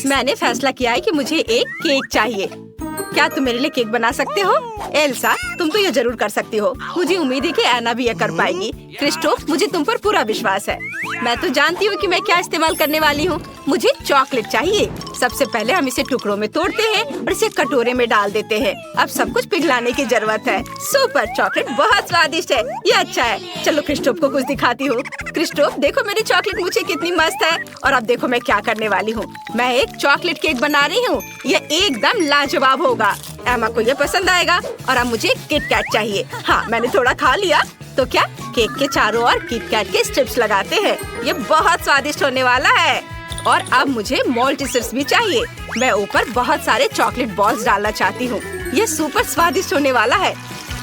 मैंने फैसला किया है कि मुझे एक केक चाहिए। क्या तुम मेरे लिए केक बना सकते हो? एल्सा, तुम तो ये जरूर कर सकती हो। मुझे उम्मीद है कि एना भी ये कर पाएगी। क्रिस्टोफ, मुझे तुम पर पूरा विश्वास है। मैं तो जानती हूँ कि मैं क्या इस्तेमाल करने वाली हूँ। मुझे चॉकलेट चाहिए। सबसे पहले हम इसे टुकड़ों में तोड़ते हैं और इसे कटोरे में डाल देते हैं। अब सब कुछ पिघलाने की जरूरत है। सुपर, चॉकलेट बहुत स्वादिष्ट है। ये अच्छा है। चलो क्रिस्टोफ को कुछ दिखाती हूँ। क्रिस्टोफ, देखो मेरी चॉकलेट मुझे कितनी मस्त है। और अब देखो मैं क्या करने वाली हूँ। मैं एक चॉकलेट केक बना रही हूँ। ये एकदम लाजवाब होगा। एमा को ये पसंद आएगा। और अब मुझे किट कैट चाहिए। हाँ, मैंने थोड़ा खा लिया। तो क्या केक के चारों ओर किट कैट के स्ट्रिप्स लगाते हैं। ये बहुत स्वादिष्ट होने वाला है। और अब मुझे मोल्टिसर्स भी चाहिए। मैं ऊपर बहुत सारे चॉकलेट बॉल्स डालना चाहती हूँ। ये सुपर स्वादिष्ट होने वाला है।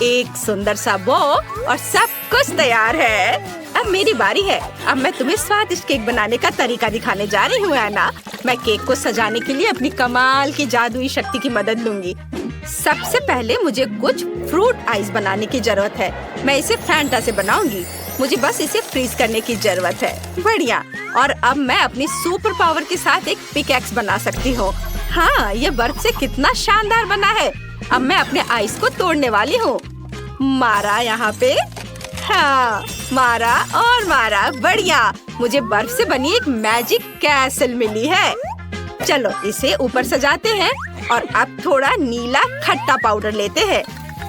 एक सुंदर सा बो और सब कुछ तैयार है। अब मेरी बारी है। अब मैं तुम्हें स्वादिष्ट केक बनाने का तरीका दिखाने जा रही हूँ एना। मैं केक को सजाने के लिए अपनी कमाल की जादुई शक्ति की मदद लूंगी। सबसे पहले मुझे कुछ फ्रूट आइस बनाने की जरूरत है। मैं इसे फैंटा से बनाऊंगी। मुझे बस इसे फ्रीज करने की जरूरत है। बढ़िया। और अब मैं अपनी सुपर पावर के साथ एक पिकैक्स बना सकती हूँ। हाँ, ये बर्फ से कितना शानदार बना है। अब मैं अपने आइस को तोड़ने वाली हूँ। मारा यहाँ पे। हाँ, मारा और मारा। बढ़िया। मुझे बर्फ से बनी एक मैजिक कैसल मिली है। चलो इसे ऊपर सजाते हैं। और अब थोड़ा नीला खट्टा पाउडर लेते हैं।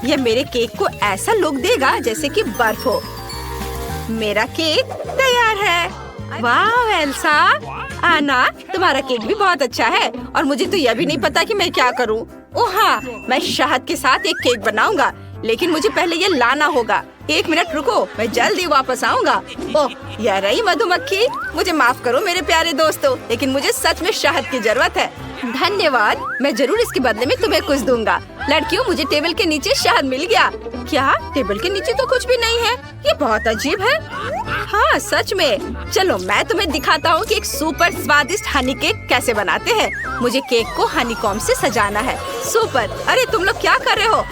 यह मेरे केक को ऐसा लुक देगा जैसे कि बर्फ हो। मेरा केक तैयार है। वाह एल्सा, आना, तुम्हारा केक भी बहुत अच्छा है। और मुझे तो यह भी नहीं पता कि मैं क्या करूं। ओह हाँ, मैं शहद के साथ एक केक बनाऊंगा। लेकिन मुझे पहले ये लाना होगा। एक मिनट रुको, मैं जल्दी वापस आऊंगा। ओह, यह रही मधुमक्खी। मुझे माफ करो मेरे प्यारे दोस्तों, लेकिन मुझे सच में शहद की जरूरत है। धन्यवाद, मैं जरूर इसके बदले में तुम्हें कुछ दूंगा। लड़कियों, मुझे टेबल के नीचे शहद मिल गया। क्या? टेबल के नीचे तो कुछ भी नहीं है। ये बहुत अजीब है। हाँ सच में। चलो मैं तुम्हें दिखाता हूँ कि एक सुपर स्वादिष्ट हनी केक कैसे बनाते हैं। मुझे केक को हनी कॉम्ब से सजाना है। सुपर। अरे तुम लोग क्या कर रहे हो?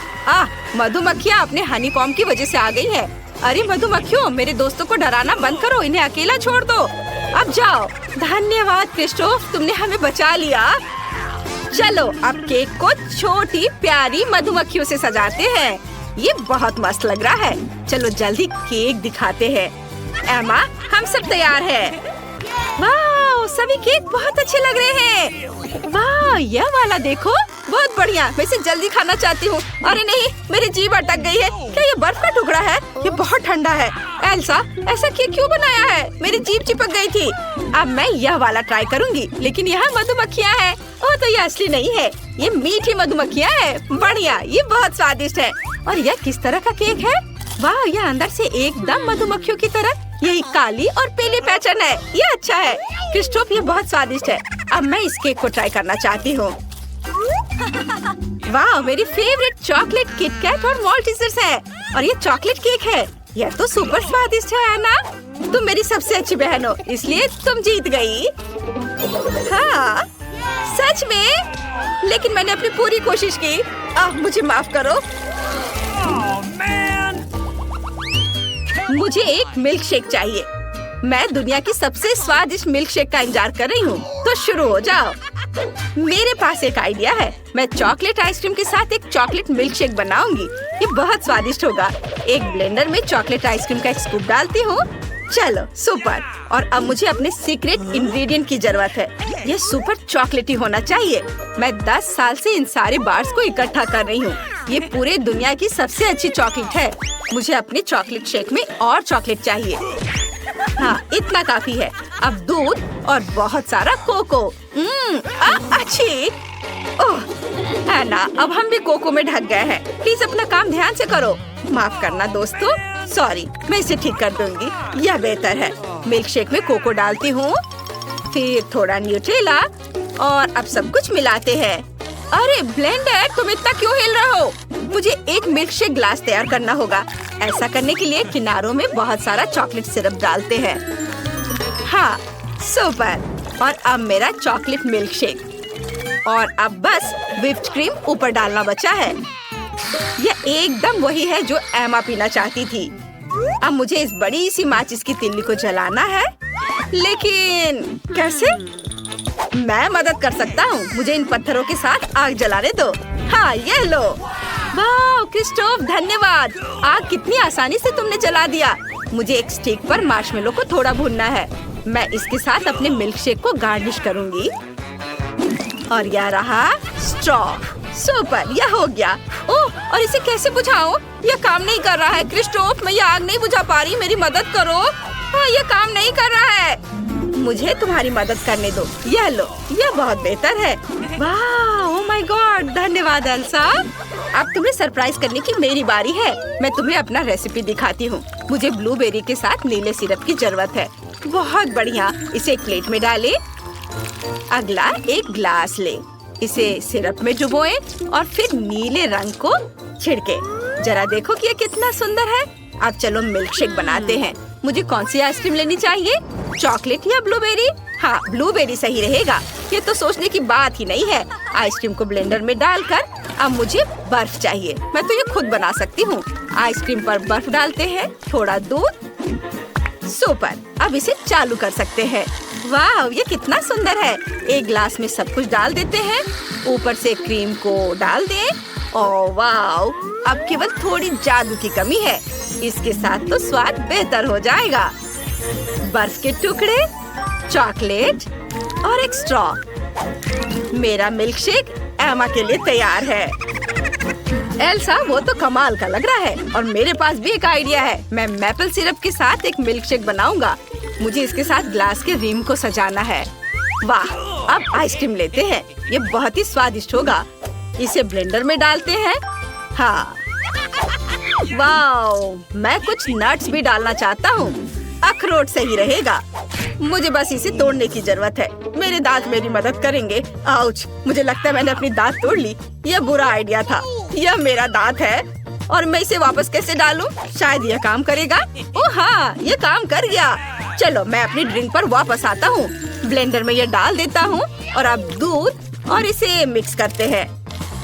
मधुमक्खियाँ अपने हनी कॉम्ब की वजह से आ गई है। अरे मधुमक्खियों, मेरे दोस्तों को डराना बंद करो। इन्हें अकेला छोड़ दो। अब जाओ। धन्यवाद क्रिस्टोफ, तुमने हमें बचा लिया। चलो अब केक को छोटी प्यारी मधुमक्खियों से सजाते हैं। ये बहुत मस्त लग रहा है। चलो जल्दी केक दिखाते हैं। एमा, हम सब तैयार हैं। वाह, सभी केक बहुत अच्छे लग रहे हैं। वाह, यह वाला देखो, बहुत बढ़िया। मैं इसे जल्दी खाना चाहती हूँ। अरे नहीं, मेरी जीभ अटक गई है। क्या ये बर्फ का टुकड़ा है? ये बहुत ठंडा है। एल्सा, ऐसा केक क्यों बनाया है? मेरी जीभ चिपक गई थी। अब मैं यह वाला ट्राई करूँगी। लेकिन यहाँ मधुमक्खियाँ हैं। ओह, तो ये असली नहीं है। ये मीठी मधुमक्खियाँ हैं। बढ़िया, ये बहुत स्वादिष्ट है। और यह किस तरह का केक है? वाह, यह अंदर से एकदम मधुमक्खियों की तरह। यही काली और पीली पैटर्न है। ये अच्छा है। क्रिस्टोफ, ये बहुत स्वादिष्ट है। अब मैं इस केक को ट्राई करना चाहती हूँ। वाह, मेरी फेवरेट चॉकलेट किटकैट और मॉल्टिसर्स है। और ये चॉकलेट केक है। यह तो सुपर स्वादिष्ट है ना? तुम मेरी सबसे अच्छी बहन हो, इसलिए तुम जीत गई। हाँ सच में, लेकिन मैंने अपनी पूरी कोशिश की। मुझे माफ करो। मुझे एक मिल्क शेक चाहिए। मैं दुनिया की सबसे स्वादिष्ट मिल्क शेक का इंतजार कर रही हूँ। तो शुरू हो जाओ। मेरे पास एक आइडिया है। मैं चॉकलेट आइसक्रीम के साथ एक चॉकलेट मिल्क शेक बनाऊंगी। ये बहुत स्वादिष्ट होगा। एक ब्लेंडर में चॉकलेट आइसक्रीम का एक स्कूप डालती हूँ। चलो सुपर। और अब मुझे अपने सीक्रेट इंग्रेडिएंट की जरूरत है। ये सुपर चॉकलेटी होना चाहिए। मैं 10 साल से इन सारे बार्स को इकट्ठा कर रही हूँ। ये पूरे दुनिया की सबसे अच्छी चॉकलेट है। मुझे अपने चॉकलेट शेक में और चॉकलेट चाहिए। हाँ, इतना काफी है। अब दूध और बहुत सारा कोको। अच्छी। ओह एना, अब हम भी कोको में ढक गए हैं। प्लीज अपना काम ध्यान से करो। माफ करना दोस्तों, सॉरी। मैं इसे ठीक कर दूंगी। यह बेहतर है। मिल्क शेक में कोको डालती हूँ, फिर थोड़ा न्यूट्रेला और अब सब कुछ मिलाते हैं। अरे ब्लेंडर, तुम इतना क्यों हिल रहे हो? मुझे एक मिल्क शेक ग्लास तैयार करना होगा। ऐसा करने के लिए किनारों में बहुत सारा चॉकलेट सिरप डालते हैं। हाँ सुपर। और अब मेरा चॉकलेट मिल्क शेक। और अब बस व्हिप्ड क्रीम ऊपर डालना बचा है। यह एकदम वही है जो एमा पीना चाहती थी। अब मुझे इस बड़ी सी माचिस की तिल्ली को जलाना है। लेकिन कैसे? मैं मदद कर सकता हूँ। मुझे इन पत्थरों के साथ आग जलाने दो। हाँ, ये लो। वाह क्रिस्टोफ, धन्यवाद। आग कितनी आसानी से तुमने जला दिया। मुझे एक स्टिक पर मार्शमेलो को थोड़ा भूनना है। मैं इसके साथ अपने मिल्क शेक को गार्निश करूंगी। और यह रहा स्ट्रॉ। सुपर, यह हो गया। ओह, और इसे कैसे बुझाऊं? यह काम नहीं कर रहा है। क्रिस्टोफ, मैं यह आग नहीं बुझा पा रही, मेरी मदद करो। हाँ, यह काम नहीं कर रहा है। मुझे तुम्हारी मदद करने दो। यह लो, यह बहुत बेहतर है। वाह, ओह माय गॉड, धन्यवाद एल्सा। अब तुम्हें सरप्राइज करने की मेरी बारी है। मैं तुम्हें अपना रेसिपी दिखाती हूँ। मुझे ब्लूबेरी के साथ नीले सिरप की जरूरत है। बहुत बढ़िया, इसे एक प्लेट में डालें। अगला एक ग्लास ले, इसे सिरप में डुबोएं और फिर नीले रंग को छिड़के। जरा देखो कि ये कितना सुंदर है। अब चलो मिल्क शेक बनाते हैं। मुझे कौन सी आइसक्रीम लेनी चाहिए, चॉकलेट या ब्लूबेरी? हाँ, ब्लूबेरी सही रहेगा। ये तो सोचने की बात ही नहीं है। आइसक्रीम को ब्लेंडर में डालकर अब मुझे बर्फ चाहिए। मैं तो ये खुद बना सकती हूँ। आइसक्रीम पर बर्फ डालते हैं, थोड़ा दूध। सुपर, अब इसे चालू कर सकते हैं। वाह, ये कितना सुंदर है। एक ग्लास में सब कुछ डाल देते हैं। ऊपर से क्रीम को डाल दें। ओह वाह, अब केवल थोड़ी जादू की कमी है। इसके साथ तो स्वाद बेहतर हो जाएगा। बर्फ के टुकड़े, चॉकलेट और एक स्ट्रॉ। मेरा मिल्क शेक एमा के लिए तैयार है। एल्सा, वो तो कमाल का लग रहा है। और मेरे पास भी एक आइडिया है। मैं मैपल सिरप के साथ एक मिल्क शेक बनाऊंगा। मुझे इसके साथ ग्लास के रिम को सजाना है। वाह, अब आइसक्रीम लेते हैं। ये बहुत ही स्वादिष्ट होगा। इसे ब्लेंडर में डालते हैं। हाँ, वाह, मैं कुछ नट्स भी डालना चाहता हूँ। अखरोट सही रहेगा। मुझे बस इसे तोड़ने की जरूरत है। मेरे दांत मेरी मदद करेंगे। आउच, मुझे लगता है मैंने अपनी दांत तोड़ ली। यह बुरा आइडिया था। यह मेरा दांत है और मैं इसे वापस कैसे डालूं? शायद यह काम करेगा। ओह हाँ, यह काम कर गया। चलो, मैं अपनी ड्रिंक पर वापस आता हूँ। ब्लेंडर में यह डाल देता हूँ और अब दूध और इसे मिक्स करते हैं।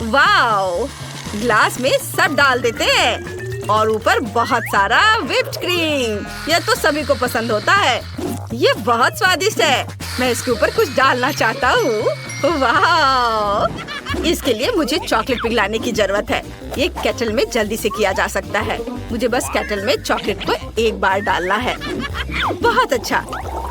वाओ, ग्लास में सब डाल देते हैं और ऊपर बहुत सारा व्हिप्ड क्रीम। यह तो सभी को पसंद होता है। ये बहुत स्वादिष्ट है। मैं इसके ऊपर कुछ डालना चाहता हूँ। वाह, इसके लिए मुझे चॉकलेट पिघलाने की जरूरत है। ये केटल में जल्दी से किया जा सकता है। मुझे बस केटल में चॉकलेट को एक बार डालना है। बहुत अच्छा।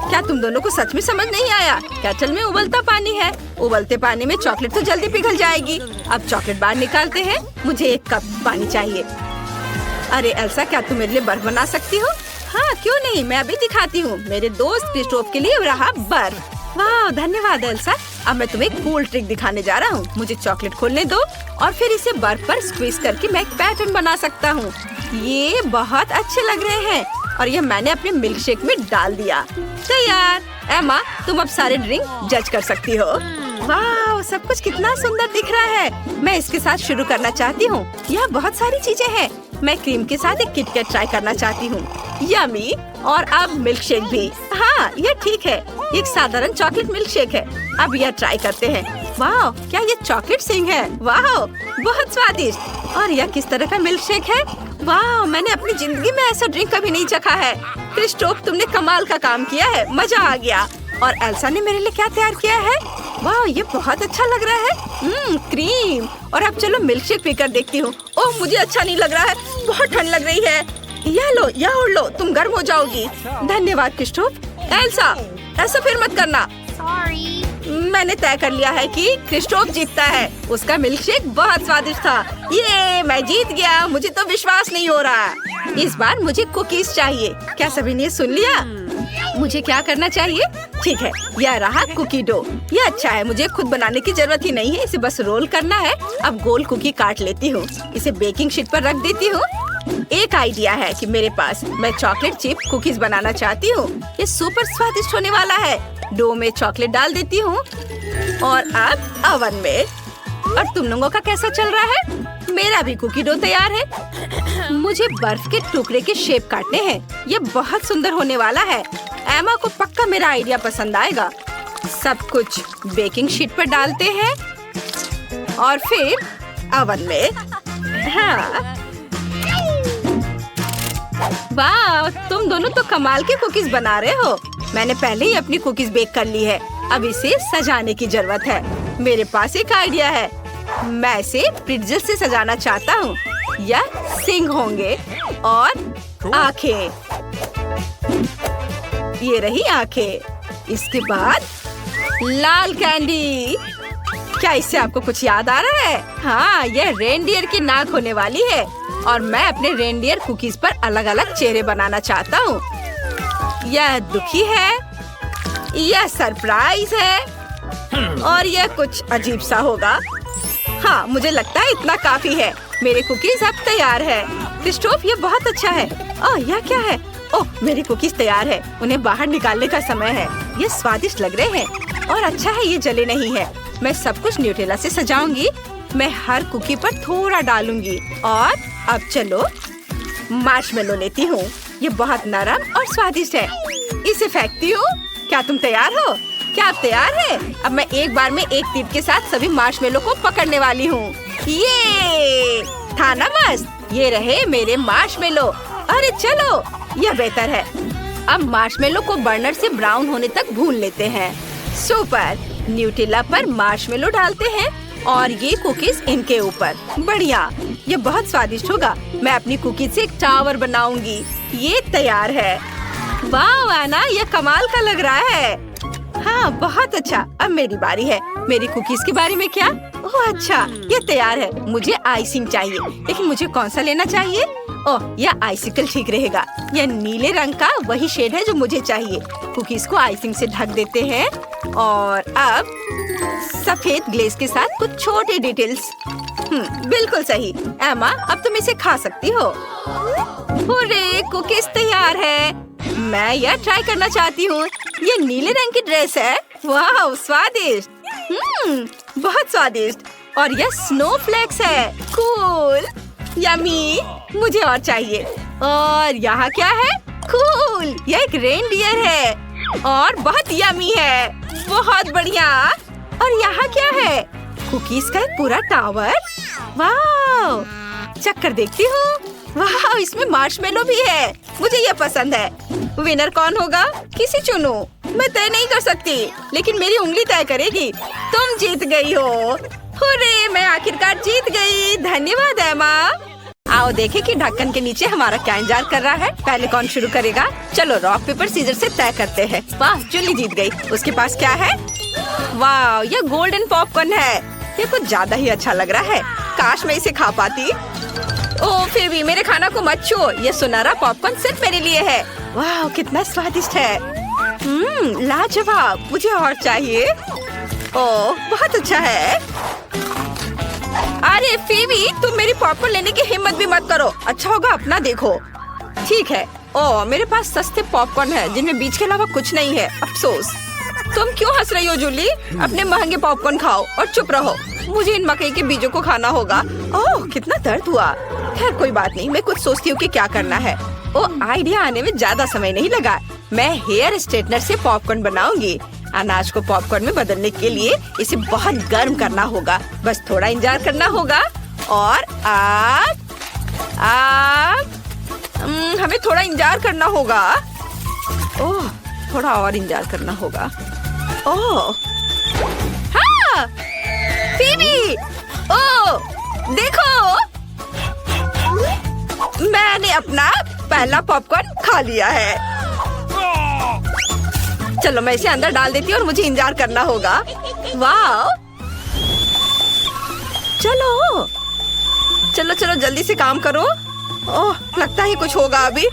क्या तुम दोनों को सच में समझ नहीं आया? केटल में उबलता पानी है। उबलते पानी में चॉकलेट तो जल्दी पिघल जाएगी। अब चॉकलेट बाहर निकालते हैं। मुझे एक कप पानी चाहिए। अरे एल्सा, क्या तुम मेरे लिए बर्फ बना सकती हो? हाँ, क्यों नहीं, मैं अभी दिखाती हूँ। मेरे दोस्त क्रिस्टोफ के लिए रहा बर्फ। वाह, धन्यवाद एल्सा। अब मैं तुम्हें एक कूल ट्रिक दिखाने जा रहा हूँ। मुझे चॉकलेट खोलने दो और फिर इसे बर्फ पर स्क्वीज करके मैं एक पैटर्न बना सकता हूँ। ये बहुत अच्छे लग रहे हैं और यह मैंने अपने मिल्क शेक में डाल दिया। तैयार। एमा, तुम अब सारे ड्रिंक जज कर सकती हो। वाह, सब कुछ कितना सुंदर दिख रहा है। मैं इसके साथ शुरू करना चाहती हूँ। यह बहुत सारी चीजें हैं। मैं क्रीम के साथ एक किटकैट ट्राई करना चाहती हूँ। यमी। और अब मिल्क शेक भी। हाँ, यह ठीक है। एक साधारण चॉकलेट मिल्क शेक है। अब यह ट्राई करते हैं। वाह, क्या ये चॉकलेट सिंग है? वाह, बहुत स्वादिष्ट। और यह किस तरह का मिल्क शेक है? वाह, मैंने अपनी जिंदगी में ऐसा ड्रिंक कभी नहीं चखा है। क्रिस्टोफ, तुमने कमाल का काम किया है। मजा आ गया। और एल्सा ने मेरे लिए क्या तैयार किया है? वाह, ये बहुत अच्छा लग रहा है। क्रीम। और अब चलो मिल्क शेक पीकर देखती हूँ। ओह, मुझे अच्छा नहीं लग रहा है। बहुत ठंड लग रही है। यह लो, यह ओढ़ लो, तुम गर्म हो जाओगी। धन्यवाद क्रिस्टोफ। एल्सा, ऐसा फिर मत करना। मैंने तय कर लिया है कि क्रिस्टोफ जीतता है। उसका मिल्क शेक बहुत स्वादिष्ट था। ये मैं जीत गया। मुझे तो विश्वास नहीं हो रहा। इस बार मुझे कुकीज चाहिए। क्या सभी ने सुन लिया? मुझे क्या करना चाहिए? ठीक है, यह रहा कुकी डो। यह अच्छा है। मुझे खुद बनाने की जरूरत ही नहीं है। इसे बस रोल करना है। अब गोल कुकी काट लेती हूँ। इसे बेकिंग शीट पर रख देती हूँ। एक आइडिया है कि मेरे पास। मैं चॉकलेट चिप कुकीज बनाना चाहती हूँ। ये सुपर स्वादिष्ट होने वाला है। डो में चॉकलेट डाल देती हूँ और अब ओवन में। और तुम लोगों का कैसा चल रहा है? मेरा भी कुकी डो तैयार है। मुझे बर्फ के टुकड़े के शेप काटने हैं। ये बहुत सुंदर होने वाला है। एमा को पक्का मेरा आइडिया पसंद आएगा। सब कुछ बेकिंग शीट पर डालते हैं और फिर ओवन में। हाँ, वाह, तुम दोनों तो कमाल के कुकीज बना रहे हो। मैंने पहले ही अपनी कुकीज बेक कर ली है। अब इसे सजाने की जरूरत है। मेरे पास एक आइडिया है। मैं इसे प्रिट्जल से सजाना चाहता हूँ। यह सिंग होंगे और आंखें। ये रही आंखें। इसके बाद लाल कैंडी। क्या इससे आपको कुछ याद आ रहा है? हाँ, यह रेनडियर की नाक होने वाली है और मैं अपने रेनडियर कुकीज पर अलग अलग चेहरे बनाना चाहता हूँ। यह दुखी है, यह सरप्राइज है और यह कुछ अजीब सा होगा। हाँ, मुझे लगता है इतना काफी है। मेरे कुकीज अब तैयार है। क्रिस्टोफ, ये बहुत अच्छा है। ओह, यह क्या है? ओह, मेरी कुकीज तैयार है। उन्हें बाहर निकालने का समय है। ये स्वादिष्ट लग रहे हैं और अच्छा है ये जले नहीं है। मैं सब कुछ न्यूटेला से सजाऊंगी। मैं हर कुकी पर थोड़ा डालूंगी। और अब चलो मार्शमेलो लेती हूँ। ये बहुत नरम और स्वादिष्ट है। इसे फेंकती हूँ। क्या तुम तैयार हो? क्या आप तैयार हैं? अब मैं एक बार में एक तीर के साथ सभी मार्शमेलो को पकड़ने वाली हूँ। ये था ना मस्त? ये रहे मेरे मार्शमेलो। अरे चलो, यह बेहतर है। अब मार्शमेलो को बर्नर से ब्राउन होने तक भून लेते हैं। सुपर। न्यूटेला पर मार्शमेलो डालते हैं और ये कुकीज इनके ऊपर। बढ़िया, ये बहुत स्वादिष्ट होगा। मैं अपनी कुकीज से एक टावर बनाऊंगी। ये तैयार है। वाह एना, ये कमाल का लग रहा है। हाँ, बहुत अच्छा। अब मेरी बारी है। मेरी कुकीज के बारे में क्या? ओह अच्छा, ये तैयार है। मुझे आइसिंग चाहिए, लेकिन मुझे कौन सा लेना चाहिए? ओह, यह आइसिकल ठीक रहेगा। यह नीले रंग का वही शेड है जो मुझे चाहिए। कुकीज को आइसिंग से ढक देते हैं और अब सफेद ग्लेज के साथ कुछ छोटे डिटेल्स। बिल्कुल सही। एमा, अब तुम इसे खा सकती हो। हुर्रे, कुकीज तैयार है। मैं यह ट्राई करना चाहती हूँ। ये नीले रंग की ड्रेस है। वाह, स्वादिष्ट। बहुत स्वादिष्ट। और यह स्नोफ्लेक्स है। Cool, yummy. मुझे और चाहिए। और यहाँ क्या है? कूल, यह एक रेनडियर है और बहुत यम्मी है। बहुत बढ़िया। और यहाँ क्या है? कुकीज का एक पूरा टावर। वाह, चक्कर देखती हूँ। वाह, इसमें मार्शमेलो भी है। मुझे ये पसंद है। विनर कौन होगा? किसी चुनो। मैं तय नहीं कर सकती, लेकिन मेरी उंगली तय करेगी। तुम जीत गई हो। हुर्रे, मैं आखिरकार जीत गई। धन्यवाद एमा। आओ देखें कि ढक्कन के नीचे हमारा क्या इंतजार कर रहा है। पहले कौन शुरू करेगा? चलो रॉक पेपर सीजर से तय करते हैं। वाह, जूली जीत गई। उसके पास क्या है? वाह, ये गोल्डन पॉपकॉर्न है। ये कुछ ज्यादा ही अच्छा लग रहा है। काश मैं इसे खा पाती। ओह, फिर भी मेरे खाना को मत छुओ। ये सुनहरा पॉपकॉर्न सिर्फ मेरे लिए है। वाह, कितना स्वादिष्ट है। लाजवाब। मुझे और चाहिए। ओह, बहुत अच्छा है। अरे फीबी, तुम मेरी पॉपकॉर्न लेने की हिम्मत भी मत करो। अच्छा होगा अपना देखो। ठीक है। ओह, मेरे पास सस्ते पॉपकॉर्न है जिनमें बीज के अलावा कुछ नहीं है। अफसोस। तुम क्यों हंस रही हो जूली? अपने महंगे पॉपकॉर्न खाओ और चुप रहो। मुझे इन मकई के बीजों को खाना होगा। ओह, कितना दर्द हुआ। खैर कोई बात नहीं, मैं कुछ सोचती हूँ कि क्या करना है। ओह, आइडिया आने में ज्यादा समय नहीं लगा। मैं हेयर स्ट्रेटनर से पॉपकॉर्न बनाऊंगी। अनाज को पॉपकॉर्न में बदलने के लिए इसे बहुत गर्म करना होगा। बस थोड़ा इंतजार करना होगा। और अब हमें थोड़ा इंतजार करना होगा। ओह, थोड़ा और इंतजार करना होगा। ओह, हाँ, फीबी, ओह, देखो, मैंने अपना पहला पॉपकॉर्न खा लिया है। चलो मैं इसे अंदर डाल देती हूँ और मुझे इंतजार करना होगा। वाह, चलो चलो चलो जल्दी से काम करो। ओह, लगता है कुछ होगा अभी।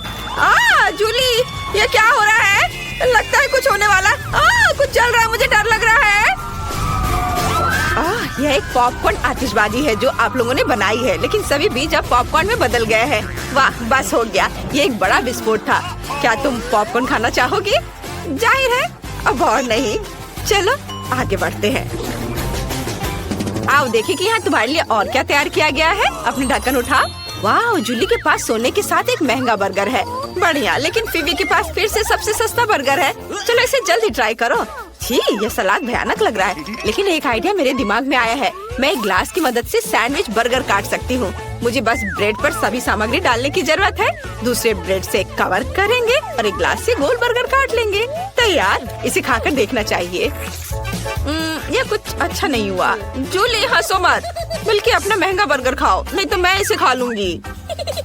जूली, ये क्या हो रहा है? लगता है कुछ होने वाला। कुछ चल रहा है, मुझे डर लग रहा है। यह एक पॉपकॉर्न आतिशबाजी है जो आप लोगों ने बनाई है, लेकिन सभी बीज अब पॉपकॉर्न में बदल गए हैं। वाह, बस हो गया। ये एक बड़ा विस्फोट था। क्या तुम पॉपकॉर्न खाना चाहोगी? जाहिर है, अब और नहीं। चलो आगे बढ़ते हैं। आओ देखें कि यहाँ तुम्हारे लिए और क्या तैयार किया गया है। अपनी ढक्कन उठा। वाह, जूली के पास सोने के साथ एक महंगा बर्गर है। बढ़िया, लेकिन फीबी के पास फिर से सबसे सस्ता बर्गर है। चलो इसे जल्दी ट्राई करो। छी, यह सलाद भयानक लग रहा है, लेकिन एक आइडिया मेरे दिमाग में आया है। मैं एक ग्लास की मदद से सैंडविच बर्गर काट सकती हूँ। मुझे बस ब्रेड पर सभी सामग्री डालने की जरूरत है। दूसरे ब्रेड से कवर करेंगे और एक ग्लास से गोल बर्गर काट लेंगे। तैयार। इसे खाकर देखना चाहिए। ये कुछ अच्छा नहीं हुआ। जूली हंसो मत, बल्कि अपना महंगा बर्गर खाओ, नहीं तो मैं इसे खा लूंगी।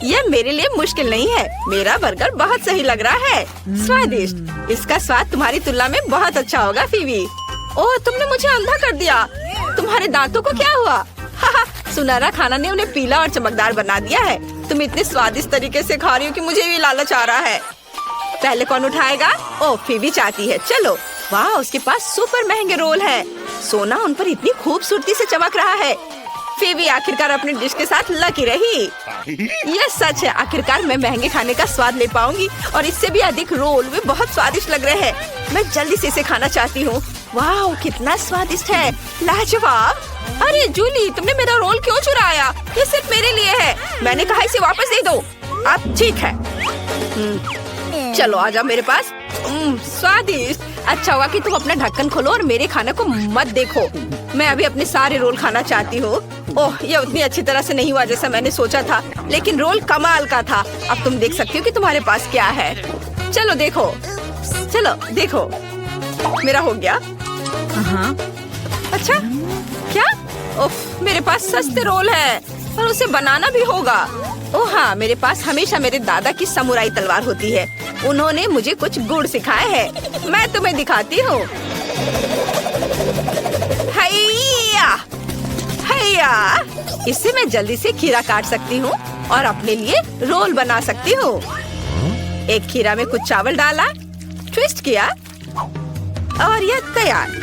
यह मेरे लिए मुश्किल नहीं है। मेरा बर्गर बहुत सही लग रहा है, स्वादिष्ट। इसका स्वाद तुम्हारी तुलना में बहुत अच्छा होगा फीबी। ओह, तुमने मुझे अंधा कर दिया। तुम्हारे दांतों को क्या हुआ? सुनहरा खाना ने उन्हें पीला और चमकदार बना दिया है। तुम इतने स्वादिष्ट तरीके से खा रही हो कि मुझे भी लालच आ रहा है। पहले कौन उठाएगा? ओह, फीबी चाहती है। चलो। वाह, उसके पास सुपर महंगे रोल है। सोना उन पर इतनी खूबसूरती से चमक रहा है। फीबी आखिरकार अपने डिश के साथ लकी रही। यह सच है, आखिरकार मैं महंगे खाने का स्वाद ले पाऊंगी और इससे भी अधिक रोल वे बहुत स्वादिष्ट लग रहे हैं। मैं जल्दी से इसे खाना चाहती हूँ। वाह, कितना स्वादिष्ट है, लाजवाब। अरे जूली, तुमने मेरा रोल क्यों चुराया? ये सिर्फ मेरे लिए है। मैंने कहा इसे वापस दे दो। अब ठीक है। चलो आजा मेरे पास। स्वादिष्ट। अच्छा हुआ कि तुम अपना ढक्कन खोलो और मेरे खाने को मत देखो। मैं अभी अपने सारे रोल खाना चाहती हूँ। ओह, ये उतनी अच्छी तरह से नहीं हुआ जैसा मैंने सोचा था, लेकिन रोल कमाल का था। अब तुम देख सकती हो कि तुम्हारे पास क्या है। चलो देखो, चलो देखो, मेरा हो गया। अच्छा, क्या? उफ, मेरे पास सस्ते रोल है और उसे बनाना भी होगा। ओह हाँ, मेरे पास हमेशा मेरे दादा की समुराई तलवार होती है। उन्होंने मुझे कुछ गुण सिखाए हैं। मैं तुम्हें दिखाती हूँ। हैया, हैया। इससे मैं जल्दी से खीरा काट सकती हूँ और अपने लिए रोल बना सकती हूँ। एक खीरा में कुछ चावल डाला, ट्विस्ट किया और यह तैयार।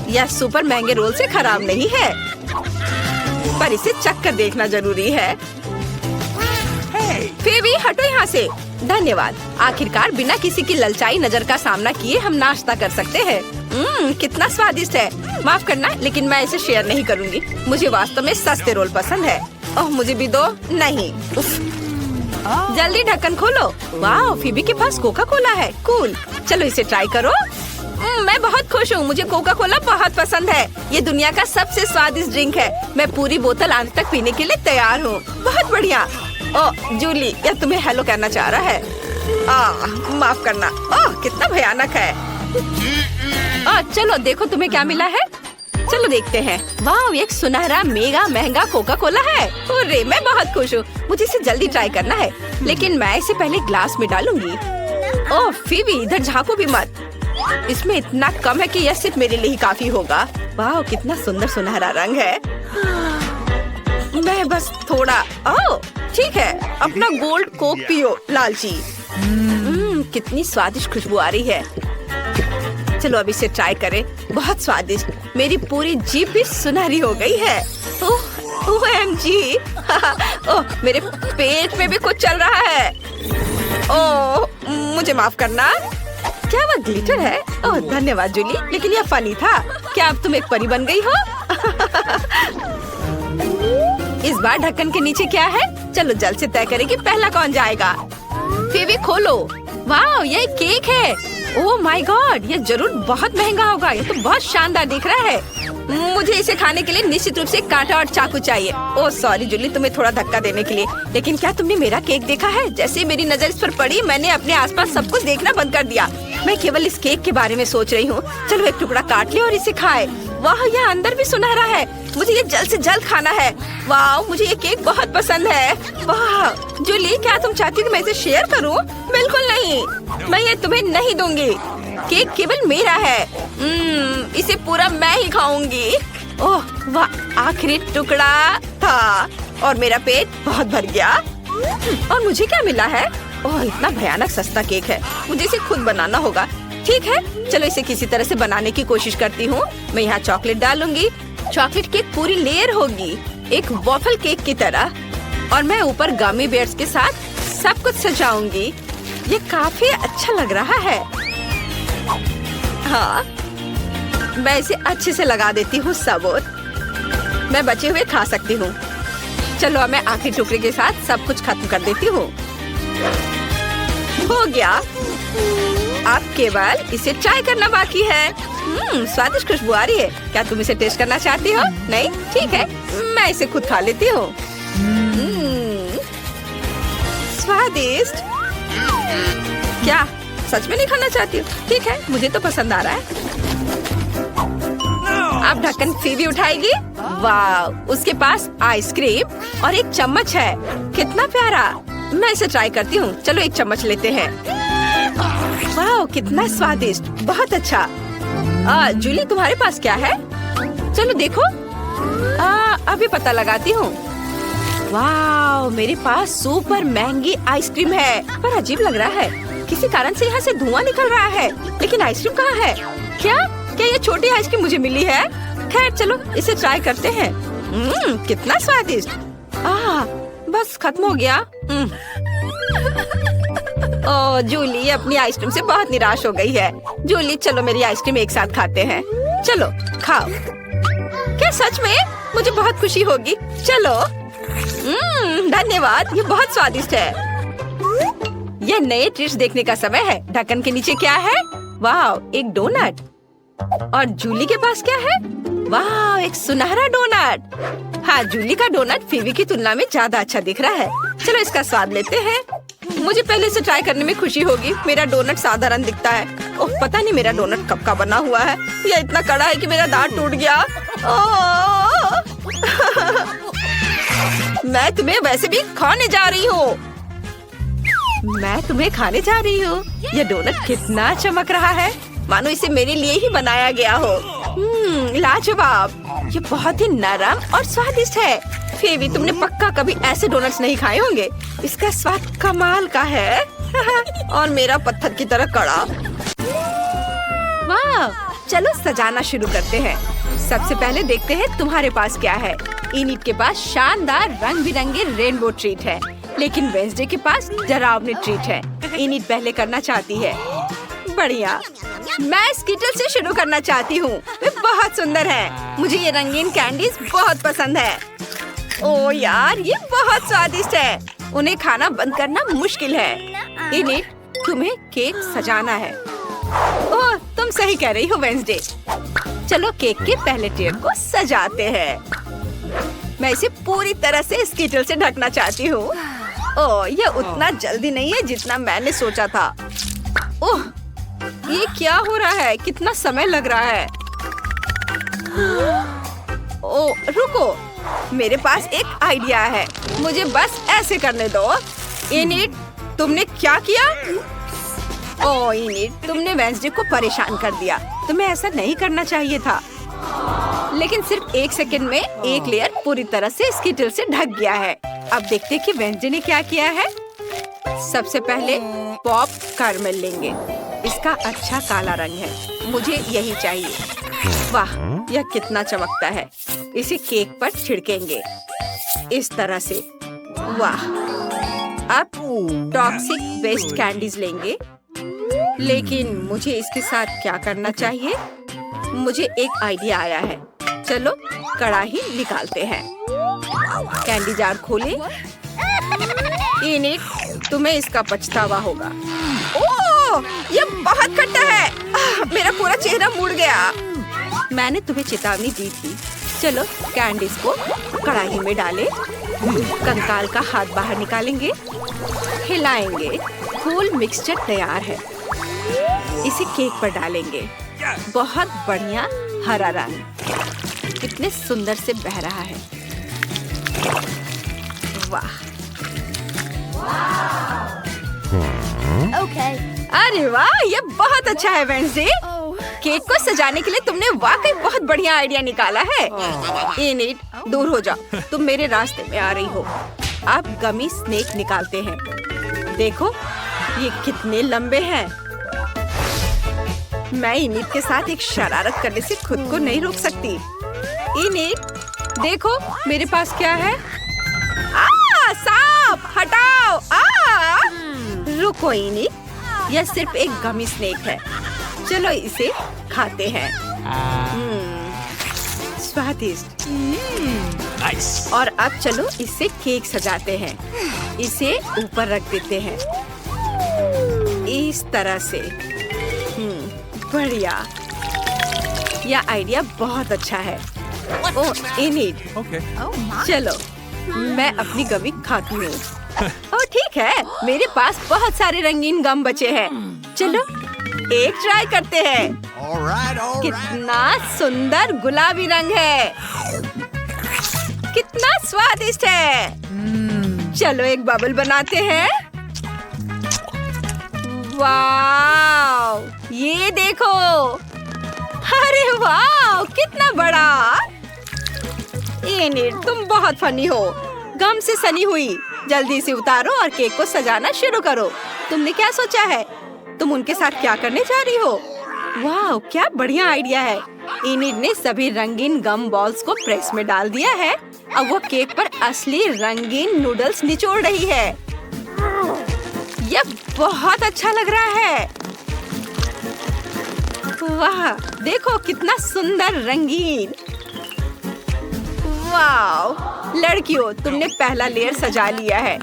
यह सुपर महंगे रोल से खराब नहीं है, पर इसे चख कर देखना जरूरी है। फीबी, हटो यहाँ से। धन्यवाद। आखिरकार बिना किसी की ललचाई नजर का सामना किए हम नाश्ता कर सकते हैं। कितना स्वादिष्ट है। माफ करना, लेकिन मैं इसे शेयर नहीं करूँगी। मुझे वास्तव में सस्ते रोल पसंद है। ओह, मुझे भी दो। नहीं। जल्दी ढक्कन खोलो। वाह, फीबी के पास कोका कोला है। कूल। चलो इसे ट्राई करो। मैं बहुत खुश हूँ। मुझे कोका कोला बहुत पसंद है। ये दुनिया का सबसे स्वादिष्ट ड्रिंक है। मैं पूरी बोतल अंत तक पीने के लिए तैयार हूँ। बहुत बढ़िया। ओह जूली, यह तुम्हें हेलो कहना चाह रहा है। माफ करना। ओह, कितना भयानक है। चलो देखो तुम्हें क्या मिला है। चलो देखते हैं। वाह, एक सुनहरा मेगा महंगा कोका कोला है। अरे, मैं बहुत खुश हूँ। मुझे इसे जल्दी ट्राई करना है, लेकिन मैं इसे पहले ग्लास में डालूंगी। ओह फीबी, इधर झांको भी मत। इसमें इतना कम है कि यह सिर्फ मेरे लिए ही काफी होगा। वाह, कितना सुंदर सुनहरा रंग है। मैं बस थोड़ा। ओह ठीक है, अपना गोल्ड कोक पियो लालची। कितनी स्वादिष्ट खुशबू आ रही है। चलो अब इसे ट्राई करें। बहुत स्वादिष्ट। मेरी पूरी जीभ भी सुनहरी हो गई है। OMG। ओह, मेरे पेट में भी कुछ चल रहा है। ओह, मुझे माफ करना। क्या वह ग्लिटर है? ओह धन्यवाद जूली, लेकिन यह फनी था। क्या अब तुम एक परी बन गई हो? इस बार ढक्कन के नीचे क्या है? चलो जल्द से तय करें कि पहला कौन जाएगा। फीबी खोलो। वाह, ये केक है। ओह माय गॉड, ये जरूर बहुत महंगा होगा। ये तो बहुत शानदार दिख रहा है। मुझे इसे खाने के लिए निश्चित रूप से कांटा और चाकू चाहिए। ओह सॉरी जूली, तुम्हें थोड़ा धक्का देने के लिए, लेकिन क्या तुमने मेरा केक देखा है? जैसे मेरी नजर इस पर पड़ी, मैंने अपने आसपास सब कुछ देखना बंद कर दिया। मैं केवल इस केक के बारे में सोच रही हूँ। चलो एक टुकड़ा काट ले और इसे खाए। वाह, यह अंदर भी सुनहरा है। मुझे ये जल्द से जल्द खाना है। वाह, मुझे ये केक बहुत पसंद है। वाह जूली, क्या तुम चाहती हो कि मैं इसे शेयर करूं? बिल्कुल नहीं, मैं ये तुम्हें नहीं दूंगी। केक केवल मेरा है। इसे पूरा मैं ही खाऊंगी। ओह वाह, आखिरी टुकड़ा था और मेरा पेट बहुत भर गया। और मुझे क्या मिला है? ओह, इतना भयानक सस्ता केक है। मुझे इसे खुद बनाना होगा। ठीक है, चलो इसे किसी तरह से बनाने की कोशिश करती हूँ। मैं यहाँ चॉकलेट डालूंगी। चॉकलेट केक पूरी लेयर होगी, एक वॉफल केक की तरह। और मैं ऊपर गमी बेयर्स के साथ सब कुछ सजाऊंगी। ये काफी अच्छा लग रहा है। हाँ, मैं इसे अच्छे से लगा देती हूँ सब ओर। मैं बचे हुए खा सकती हूँ। चलो अब मैं आखिरी टुकड़े के साथ सब कुछ खत्म कर देती हूँ। हो गया। अब केवल इसे ट्राई करना बाकी है। स्वादिष्ट खुशबू आ रही है। क्या तुम इसे टेस्ट करना चाहती हो? नहीं, ठीक है, मैं इसे खुद खा लेती हूँ। स्वादिष्ट। क्या सच में नहीं खाना चाहती हो? ठीक है, मुझे तो पसंद आ रहा है। अब ढक्कन फीवी उठाएगी। वाह, उसके पास आइसक्रीम और एक चम्मच है। कितना प्यारा। मैं इसे ट्राई करती हूँ। चलो एक चम्मच लेते हैं। वाह, कितना स्वादिष्ट, बहुत अच्छा। जूली, तुम्हारे पास क्या है? चलो देखो। अभी पता लगाती हूँ। वाह, मेरे पास सुपर महंगी आइसक्रीम है। पर अजीब लग रहा है, किसी कारण से यहाँ से धुआं निकल रहा है, लेकिन आइसक्रीम कहाँ है? क्या ये छोटी आइसक्रीम मुझे मिली है? खैर चलो इसे ट्राई करते हैं। कितना स्वादिष्ट। बस खत्म हो गया। ओह, जूली अपनी आइसक्रीम से बहुत निराश हो गई है। जूली, चलो मेरी आइसक्रीम एक साथ खाते हैं। चलो खाओ। क्या सच में? मुझे बहुत खुशी होगी। चलो। धन्यवाद, ये बहुत स्वादिष्ट है। यह नए ट्रिक्स देखने का समय है। ढक्कन के नीचे क्या है? वाह, एक डोनट। और जूली के पास क्या है? वाह, एक सुनहरा डोनट। हाँ, जूली का डोनट फीवी की तुलना में ज्यादा अच्छा दिख रहा है। चलो इसका स्वाद लेते हैं। मुझे पहले से ट्राई करने में खुशी होगी। मेरा डोनट साधारण दिखता है। ओह, पता नहीं मेरा डोनट कब का बना हुआ है। यह इतना कड़ा है कि मेरा दांत टूट गया। मैं तुम्हें वैसे भी खाने जा रही हूँ। मैं तुम्हें खाने जा रही हूँ। यह डोनट कितना चमक रहा है, मानो इसे मेरे लिए ही बनाया गया हो। लाजवाब। ये बहुत ही नरम और स्वादिष्ट है। फेवी, तुमने पक्का कभी ऐसे डोनट्स नहीं खाए होंगे। इसका स्वाद कमाल का है। और मेरा पत्थर की तरह कड़ा। वाह, चलो सजाना शुरू करते हैं। सबसे पहले देखते हैं तुम्हारे पास क्या है। इनिट के पास शानदार रंग बिरंगे रेनबो ट्रीट है, लेकिन वेंसडे के पास डरावनी ट्रीट है। इनिट पहले करना चाहती है। बढ़िया। मैं स्किटल से शुरू करना चाहती हूँ। वे बहुत सुंदर हैं। मुझे ये रंगीन कैंडीज बहुत पसंद है। ओह यार, ये बहुत स्वादिष्ट है। उन्हें खाना बंद करना मुश्किल है। इनिट, तुम्हें केक सजाना है। ओह, तुम सही कह रही हो वेंसडे। चलो केक के पहले टियर को सजाते हैं। मैं इसे पूरी तरह से स्किटल से ढकना चाहती हूँ। ओह, यह उतना जल्दी नहीं है जितना मैंने सोचा था। ओह, ये क्या हो रहा है? कितना समय लग रहा है। ओह, रुको, मेरे पास एक आइडिया है। मुझे बस ऐसे करने दो। इनिट, तुमने क्या किया? ओह इनिट, तुमने वेंसडे को परेशान कर दिया। तुम्हें ऐसा नहीं करना चाहिए था। लेकिन सिर्फ 1 सेकंड में एक लेयर पूरी तरह से स्किटल से ढक गया है। अब देखते हैं कि वेंसडे ने क्या किया है। सबसे पहले पॉप कैरमेल लेंगे। इसका अच्छा काला रंग है, मुझे यही चाहिए। वाह, यह कितना चमकता है। इसे केक पर छिड़केंगे इस तरह से। वाह। अब टॉक्सिक वेस्ट कैंडीज लेंगे, लेकिन मुझे इसके साथ क्या करना चाहिए? मुझे एक आइडिया आया है। चलो कड़ाही निकालते हैं। कैंडी जार खोलें। इनिट, तुम्हें इसका पछतावा होगा। ओह, ये बहुत खट्टा है। मेरा पूरा चेहरा मुड़ गया। मैंने तुम्हें चेतावनी दी थी। चलो कैंडीज को कढ़ाई में डालें। कंकाल का हाथ बाहर निकालेंगे, हिलाएंगे। फुल मिक्सचर तैयार है। इसे केक पर डालेंगे। बहुत बढ़िया हरा रंग कितने सुंदर से बह रहा है। वाह। अरे वाह, ये बहुत अच्छा है वेंसडे। केक को सजाने के लिए तुमने वाकई बहुत बढ़िया आइडिया निकाला है। इनिट, दूर हो जाओ, तुम मेरे रास्ते में आ रही हो। अब गमी स्नेक निकालते हैं। देखो ये कितने लंबे हैं। मैं इनिट के साथ एक शरारत करने से खुद को नहीं रोक सकती। इनिट, देखो मेरे पास क्या है। सांप, हटाओ। रुको इनिट, यह सिर्फ एक गमी स्नेक है। चलो इसे खाते हैं। स्वादिष्ट। नाइस। और अब चलो इससे केक सजाते हैं। इसे ऊपर रख देते हैं इस तरह से। बढ़िया। यह आइडिया बहुत अच्छा है। ओह इनिड, Okay. चलो मैं अपनी गमी खाती हूँ। ओह ठीक है, मेरे पास बहुत सारे रंगीन गम बचे हैं। चलो एक ट्राई करते हैं। All right. कितना सुंदर गुलाबी रंग है, कितना स्वादिष्ट है। चलो एक बबल बनाते हैं। वाव, ये देखो। अरे वाव, कितना बड़ा। एनिड, तुम बहुत फनी हो। गम से सनी हुई, जल्दी से उतारो और केक को सजाना शुरू करो। तुमने क्या सोचा है? तुम उनके साथ क्या करने जा रही हो? वाह, क्या बढ़िया आइडिया है। एनिड ने सभी रंगीन गम बॉल्स को प्रेस में डाल दिया है। अब वो केक पर असली रंगीन नूडल्स निचोड़ रही है। यह बहुत अच्छा लग रहा है। वाह, देखो कितना सुंदर रंगीन। वाह, लड़कियों, तुमने पहला लेयर सजा लिया है,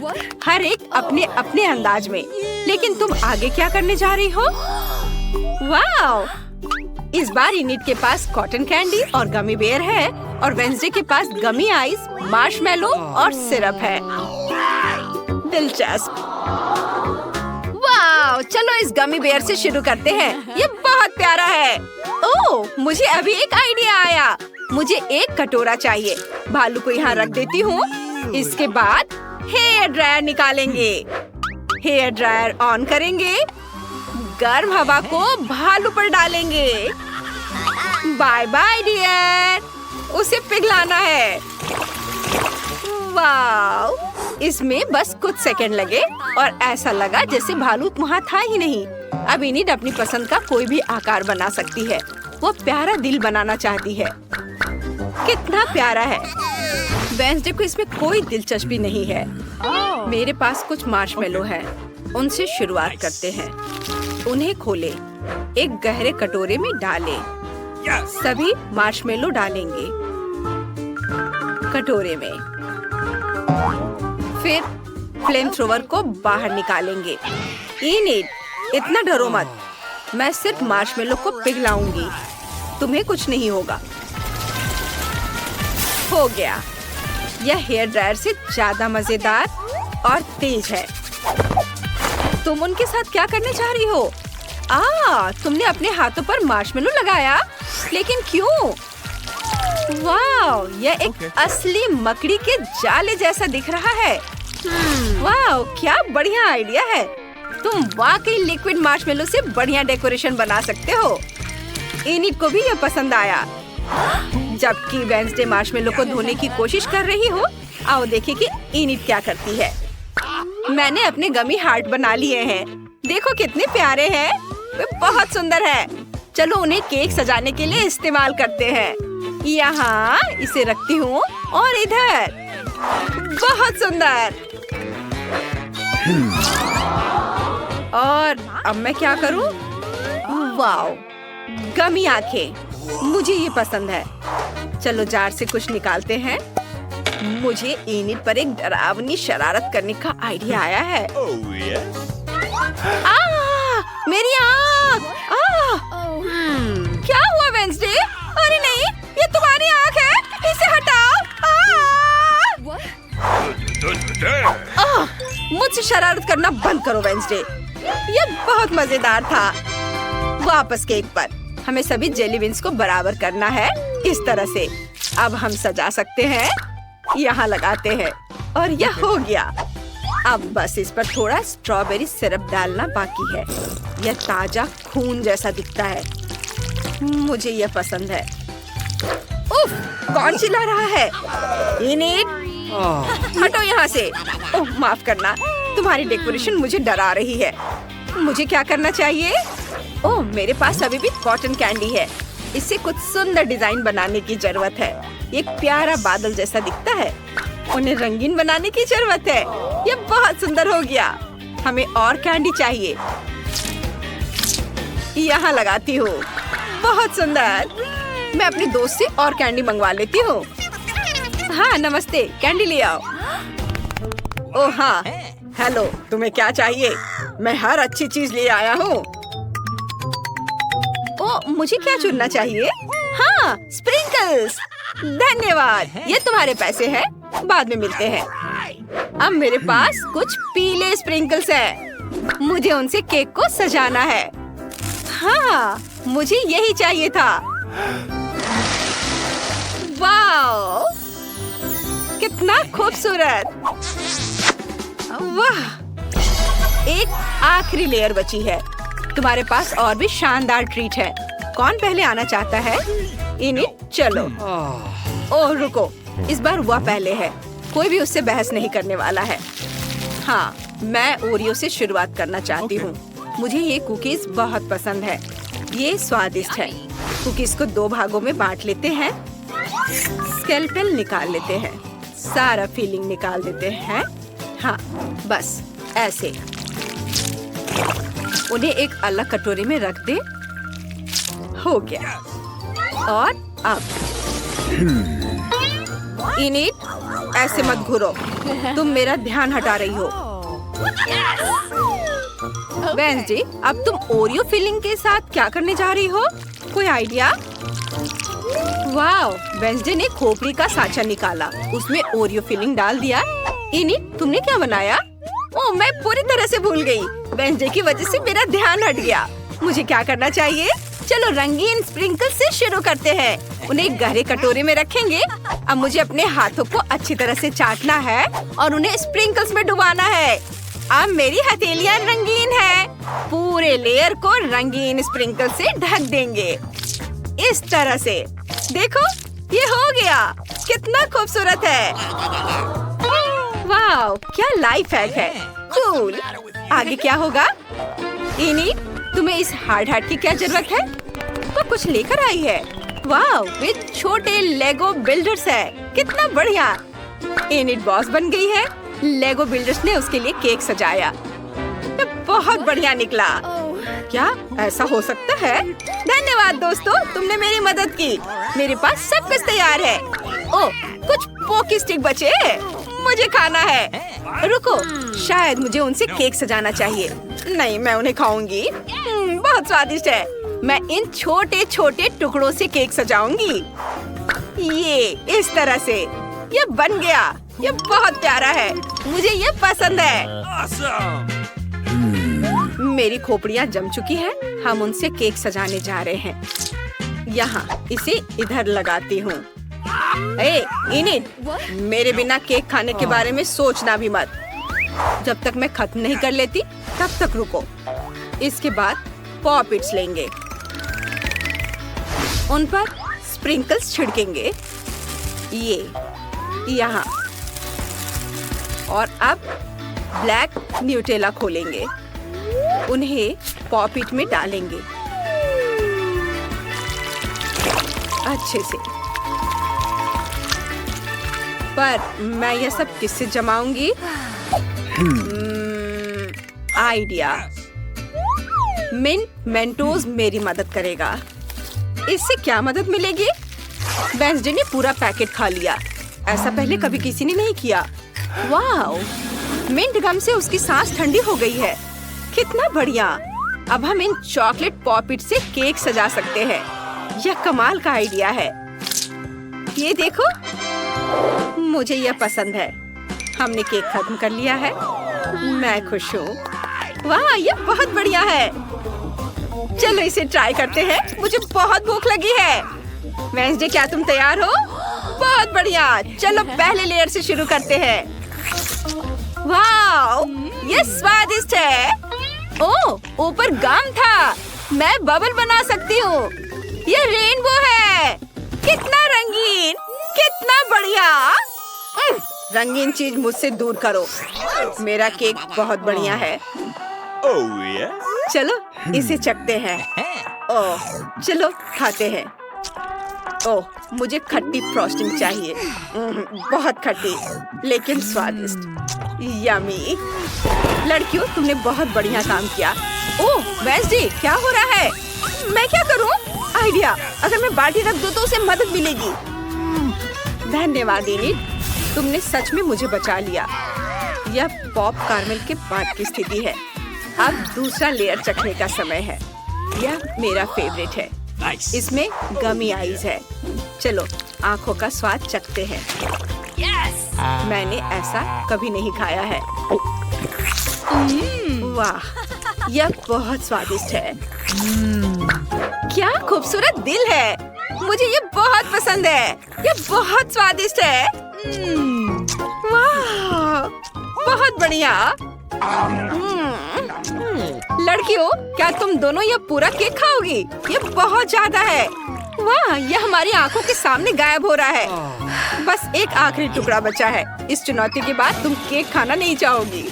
हर एक अपने अपने अंदाज में। लेकिन तुम आगे क्या करने जा रही हो? वाह, इस बार इनिड के पास कॉटन कैंडी और गमी बेयर है और वेंसडे के पास गमी आइस, मार्शमेलो और सिरप है। दिलचस्प। वाह, चलो इस गमी बेयर से शुरू करते हैं। ये बहुत प्यारा है। ओह, मुझे अभी एक आइडिया आया। मुझे एक कटोरा चाहिए। भालू को यहाँ रख देती हूँ। इसके बाद हेयर ड्रायर निकालेंगे। हेयर ड्रायर ऑन करेंगे। गर्म हवा को भालू पर डालेंगे। बाय बाय डियर, उसे पिघलाना है। वाह, इसमें बस कुछ सेकंड लगे और ऐसा लगा जैसे भालू वहाँ था ही नहीं। अब इनिड अपनी पसंद का कोई भी आकार बना सकती है। वो प्यारा दिल बनाना चाहती है। कितना प्यारा है। वेंसडे को इसमें कोई दिलचस्पी नहीं है। मेरे पास कुछ मार्शमेलो है, उनसे शुरुआत करते हैं। उन्हें खोले, एक गहरे कटोरे में डालें। सभी मार्शमेलो डालेंगे कटोरे में। फिर फ्लेम थ्रोवर को बाहर निकालेंगे। इनिड, इतना डरो मत। मैं सिर्फ मार्शमेलो को पिघलाऊंगी, तुम्हें कुछ नहीं होगा। हो गया। यह हेयर ड्रायर से ज्यादा मजेदार और तेज है। तुम उनके साथ क्या करने जा रही हो? तुमने अपने हाथों पर मार्शमेलो लगाया, लेकिन क्यों? वाह, यह एक असली मकड़ी के जाले जैसा दिख रहा है। वाह, क्या बढ़िया आइडिया है। तुम वाकई लिक्विड मार्शमेलो से बढ़िया डेकोरेशन बना सकते हो। इनिड को भी यह पसंद आया। जबकि वेंसडे मार्शमेलो को धोने की कोशिश कर रही हो, आओ देखें कि इनिड क्या करती है। मैंने अपने गमी हार्ट बना लिए हैं। देखो कितने प्यारे हैं, वे बहुत सुंदर है। चलो उन्हें केक सजाने के लिए इस्तेमाल करते हैं। यहाँ इसे रखती हूँ और इधर। बहुत सुंदर। और अब मैं क्या करूँ? वाओ, गमी आंखें, मुझे ये पसंद है। चलो जार से कुछ निकालते हैं। मुझे इनिड पर एक डरावनी शरारत करने का आइडिया आया है। मेरी आँख! क्या हुआ वेंसडे? अरे नहीं, ये तुम्हारी आँख है, इसे हटाओ। मुझसे शरारत करना बंद करो वेंसडे। ये बहुत मजेदार था। वापस केक पर। हमें सभी जेली बीन्स को बराबर करना है, इस तरह से। अब हम सजा सकते हैं। यहाँ लगाते हैं और यह हो गया। अब बस इस पर थोड़ा स्ट्रॉबेरी सिरप डालना बाकी है। यह ताजा खून जैसा दिखता है। मुझे यह पसंद है। उफ, कौन चिल्ला रहा है? इनिड, हटो यहाँ से। ओह, माफ करना, तुम्हारी डेकोरेशन मुझे डरा रही है। मुझे क्या करना चाहिए? ओह, मेरे पास अभी भी कॉटन कैंडी है। इससे कुछ सुंदर डिजाइन बनाने की जरूरत है। एक प्यारा बादल जैसा दिखता है। उन्हें रंगीन बनाने की जरूरत है। यह बहुत सुंदर हो गया। हमें और कैंडी चाहिए। यहाँ लगाती हूँ। बहुत सुंदर। मैं अपने दोस्त से और कैंडी मंगवा लेती हूँ। हाँ नमस्ते, कैंडी ले आओ। ओह हाँ, हेलो, तुम्हें क्या चाहिए? मैं हर अच्छी चीज ले आया हूँ। ओह, मुझे क्या चुनना चाहिए? हाँ, स्प्रिंकल्स। धन्यवाद, ये तुम्हारे पैसे हैं। बाद में मिलते हैं। अब मेरे पास कुछ पीले स्प्रिंकल्स हैं। मुझे उनसे केक को सजाना है। हाँ, मुझे यही चाहिए था। वाह, कितना खूबसूरत। वाह, एक आखिरी लेयर बची है। तुम्हारे पास और भी शानदार ट्रीट है। कौन पहले आना चाहता है? इनिट, चलो। ओह रुको, इस बार वह पहले है। कोई भी उससे बहस नहीं करने वाला है। हाँ, मैं ओरियो से शुरुआत करना चाहती हूँ। मुझे ये कुकीज बहुत पसंद है। ये स्वादिष्ट है। कुकीज को 2 भागों में बांट लेते हैं। स्केलेटन निकाल लेते हैं। सारा फिलिंग निकाल देते हैं। हाँ, बस ऐसे। उन्हें एक अलग कटोरी में रख दे। हो गया। और अब इनिट, ऐसे मत घूरो। तुम मेरा ध्यान हटा रही हो। वेंसडे, अब तुम ओरियो फिलिंग के साथ क्या करने जा रही हो? कोई आइडिया? वाह, वेंसडे ने खोपड़ी का साँचा निकाला। उसमें ओरियो फिलिंग डाल दिया। इनिट, तुमने क्या बनाया? ओह, मैं पूरी तरह से भूल गई। वेंसडे की वजह से मेरा ध्यान हट गया। मुझे क्या करना चाहिए? चलो रंगीन स्प्रिंकल से शुरू करते हैं। उन्हें गहरे कटोरे में रखेंगे। अब मुझे अपने हाथों को अच्छी तरह से चाटना है और उन्हें स्प्रिंकल्स में डुबाना है। अब मेरी हथेलियाँ रंगीन है। पूरे लेयर को रंगीन स्प्रिंकल से ढक देंगे। इस तरह से। देखो, ये हो गया। कितना खूबसूरत है। वाह, क्या लाइफ हैक है। कूल। आगे क्या होगा? इनी, तुम्हें इस हार्ड हार्ट की क्या जरूरत है? वो कुछ लेकर आई है। वाह, वे छोटे लेगो बिल्डर्स है। कितना बढ़िया। इनिट बॉस बन गई है। लेगो बिल्डर्स ने उसके लिए केक सजाया। ये बहुत बढ़िया निकला। क्या ऐसा हो सकता है? धन्यवाद दोस्तों, तुमने मेरी मदद की। मेरे पास सब कुछ तैयार है। ओह, कुछ पोकी स्टिक बचे। मुझे खाना है। रुको, शायद मुझे उनसे केक सजाना चाहिए। नहीं, मैं उन्हें खाऊंगी। बहुत स्वादिष्ट है। मैं इन छोटे छोटे टुकड़ों से केक सजाऊंगी। ये इस तरह से। ये बन गया। ये बहुत प्यारा है। मुझे ये पसंद है। Awesome. मेरी खोपड़ियाँ जम चुकी हैं। हम उनसे केक सजाने जा रहे हैं। यहाँ इसे इधर लगाती हूँ। इनिट, मेरे बिना केक खाने के बारे में सोचना भी मत। जब तक मैं खत्म नहीं कर लेती तब तक रुको। इसके बाद पॉपिट्स लेंगे। उन पर स्प्रिंकल्स छिड़केंगे। ये यहाँ। और अब ब्लैक न्यूटेला खोलेंगे। उन्हें पॉपिट में डालेंगे अच्छे से। पर मैं यह सब किससे जमाऊंगी? आइडिया। मिंट मेंटोस मेरी मदद करेगा। इससे क्या मदद मिलेगी? वेंसडे ने पूरा पैकेट खा लिया। ऐसा पहले कभी किसी ने नहीं किया। वाओ, मिंट गम से उसकी सांस ठंडी हो गई है। कितना बढ़िया। अब हम इन चॉकलेट पॉपिट से केक सजा सकते हैं। यह कमाल का आइडिया है। ये देखो, मुझे यह पसंद है। हमने केक खत्म कर लिया है। मैं खुश हूँ। वाह, यह बहुत बढ़िया है। चलो इसे ट्राई करते हैं। मुझे बहुत भूख लगी है। वेंसडे, क्या तुम तैयार हो? बहुत बढ़िया। चलो पहले लेयर से शुरू करते हैं। वाह, ये स्वादिष्ट है। ओह, ऊपर गम था। मैं बबल बना सकती हूँ। ये रेनबो है। कितना रंगीन, कितना बढ़िया। रंगीन चीज मुझसे दूर करो। मेरा केक बहुत बढ़िया है। Oh yes. चलो इसे चखते हैं। ओह, चलो खाते हैं। ओह, मुझे खट्टी फ्रॉस्टिंग चाहिए। बहुत खट्टी लेकिन स्वादिष्ट। यमी। लड़कियों, तुमने बहुत बढ़िया काम किया। ओह वेंसडे, क्या हो रहा है? मैं क्या करूं? आइडिया, अगर मैं बाल्टी रख दूं तो उसे मदद मिलेगी। धन्यवाद इनिट, तुमने सच में मुझे बचा लिया। यह पॉप कार्मेल के बाद की स्थिति है। अब दूसरा लेयर चखने का समय है। यह मेरा फेवरेट है। Nice. इसमें गमी आइज है। चलो आँखों का स्वाद चखते हैं। मैंने ऐसा कभी नहीं खाया है। वाह, यह बहुत स्वादिष्ट है। क्या खूबसूरत दिल है। मुझे ये बहुत पसंद है। ये बहुत स्वादिष्ट है। वाह, बहुत बढ़िया। लड़कियों, क्या तुम दोनों ये पूरा केक खाओगी? ये बहुत ज्यादा है। वाह, यह हमारी आंखों के सामने गायब हो रहा है। बस एक आखिरी टुकड़ा बचा है। इस चुनौती के बाद तुम केक खाना नहीं चाहोगी।